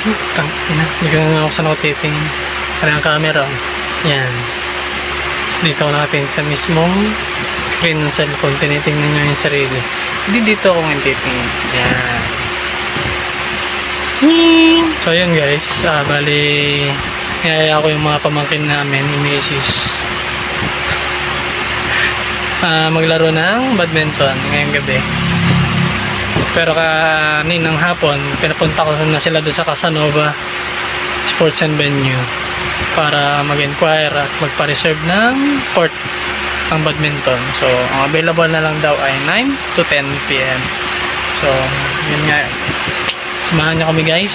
Hindi ko na ako sa nakatitingin. Parang camera. Yan. Tapos dito natin sa mismong screen ng cellphone. Tinitingnan nyo yung sarili. Hindi dito ako ngayon titingin. Yan. So yun guys. Bali, niyaya ko yung mga pamangkin namin, yung misis. Maglaro ng badminton ngayong gabi. Pero kaninang hapon, pinapunta ko na sila doon sa Casanova Sports and Venue para mag-inquire at magpa-reserve ng court ng badminton. So, ang available na lang daw ay 9 to 10 PM. So, yun nga. Samahan niyo kami guys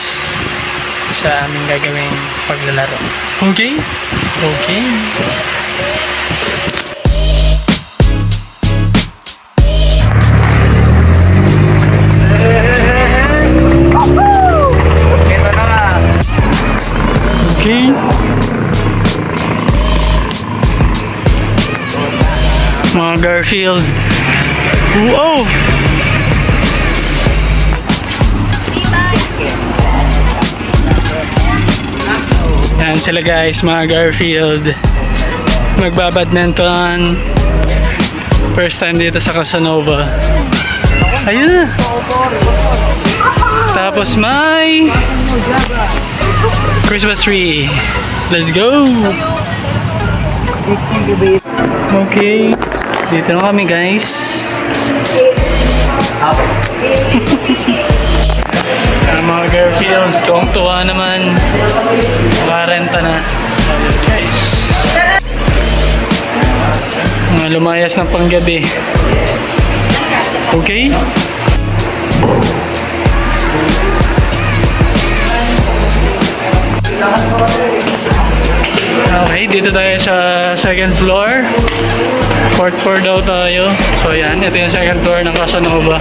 sa aming gagawing paglalaro. Okay? Okay. Okay. Mga Garfield. Wow! Yan sila guys, mga Garfield. Magbabadminton. First time dito sa Casanova. Ayun na. Tapos may Christmas tree. Let's go! Okay. Dito na kami guys. Mga Garfield, tuwang-tuwa naman. Makarenta na. Guys. Mga lumayas ng panggabi. Okay? Okay, dito tayo sa second floor. Fourth floor daw tayo. So yan, ito yung second floor ng Casanova.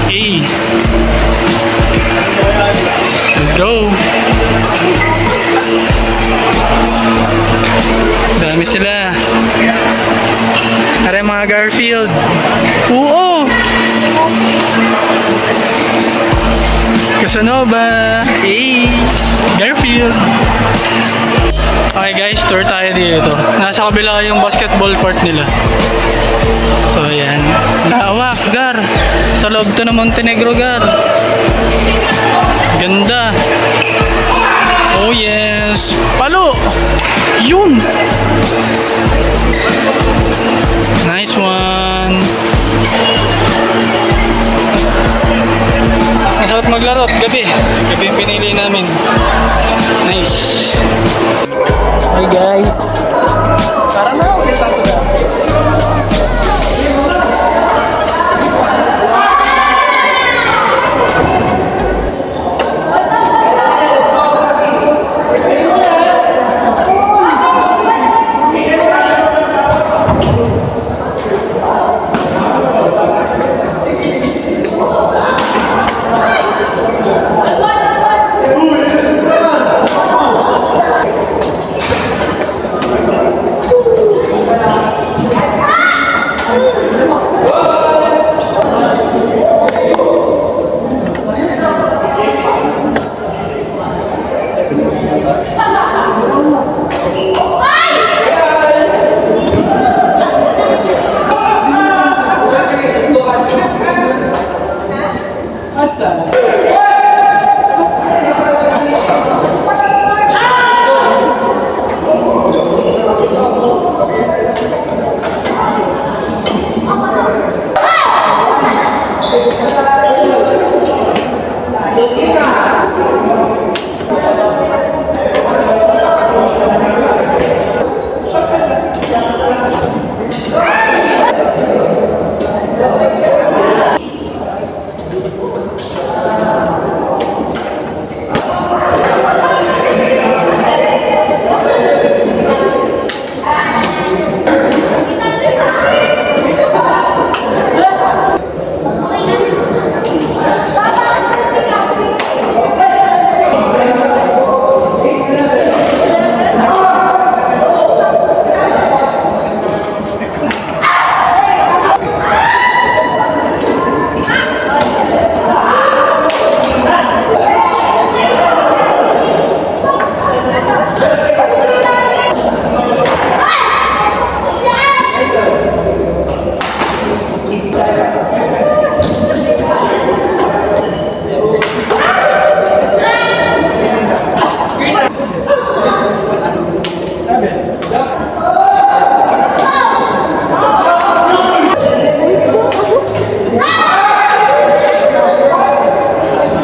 Okay. Let's go. Dami sila. Are mga Garfield. Oo. Casanova. Hey. Garfield. Okay guys, tour tayo dito. Nasa kabila yung basketball court nila. So ayan. Lawak, Gar. Sa loob to ng Montenegro, Gar. Ganda. Oh yes. Palo. Yun. Nice one. Masarap maglaro. Gabi. Gabi yung pinili namin. Nice. Hi guys. Parang na ulit ako na.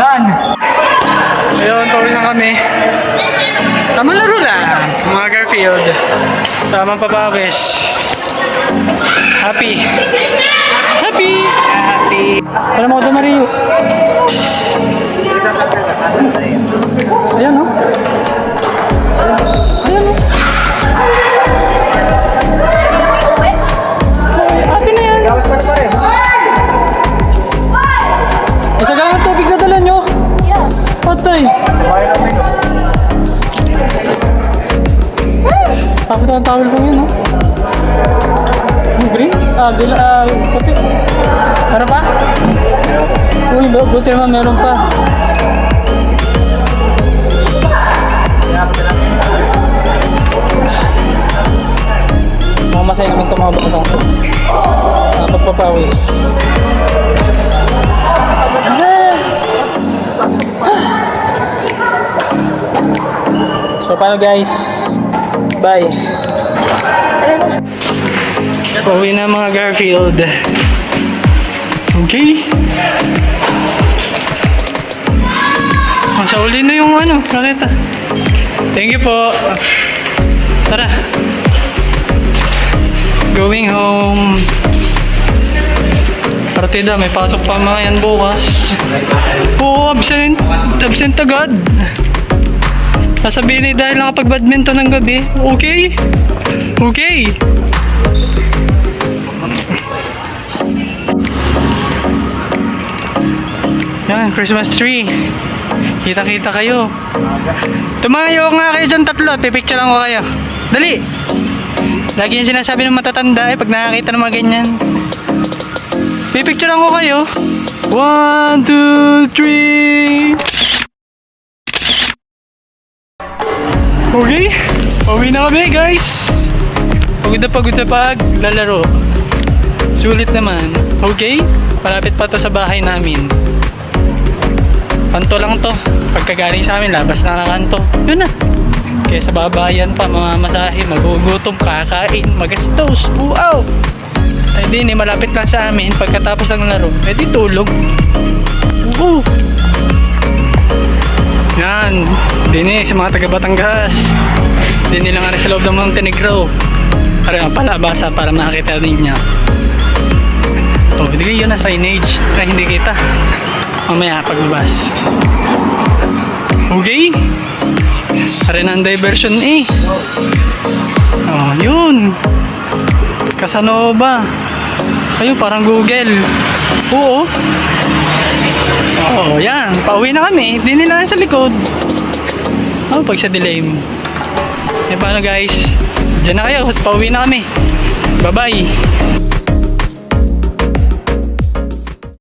Done! Ayun, pauwi na kami. Tamang laro lang, mga Garfield. Tamang papawis. Happy! Happy! Happy! Alam mo ko Marius. Ayan o. Ayan o. Happy na yan. Isa ka lang ang tubig na dala nyo. Patay. Tapos ang towel ko yun, no? Green? Kapi. Meron pa? Uy, buti naman meron pa. Mamasay naman ito mga batang to. Pagpapawis. So paano guys? Bye. Pauwi na mga Garfield. Okay. Sa uli na yung nakita. Thank you po. Tara. Going home. Partida, may pasok pa mga yan bukas. Oo, absent. Absent agad. Sasabihin dahil nakapag-badminton ng gabi. Okay? Okay. Yan, Christmas tree. Kita-kita kayo. Tumayo nga kayo dyan tatlo. Pipicture lang ko kayo. Dali! Lagi yung sinasabi ng matatanda pag nakakita ng mga ganyan. Pipicture lang ko kayo. 1, 2, 3. Okay? Pauwi na kami guys. Pagod na paglalaro. Sulit naman. Okay? Malapit pa to sa bahay namin. Kanto lang to. Pagkagaling sa amin, labas na kanto. Yun na. Kaya sa babayan pa, mga masahe, magugutom, kakain, magastos. Wow! Ay di, malapit lang sa amin. Pagkatapos ng laro, di tulog. Woo! Yan. Dini, sa mga taga Batangas. Dini lang sa loob ng Montenegro. Para palabasa para makakita din niya. Hindi yun na signage na hindi kita. Mamaya paglabas. Okay? Para na ang diversion Oh, yun. Casanova. Ayun, parang Google. Oo. Oh, yan. Pauwi na kami. Hindi nila sa likod. Oh, pag sa dilim. Paano guys? Diyan na kayo. Pauwi na kami. Bye-bye.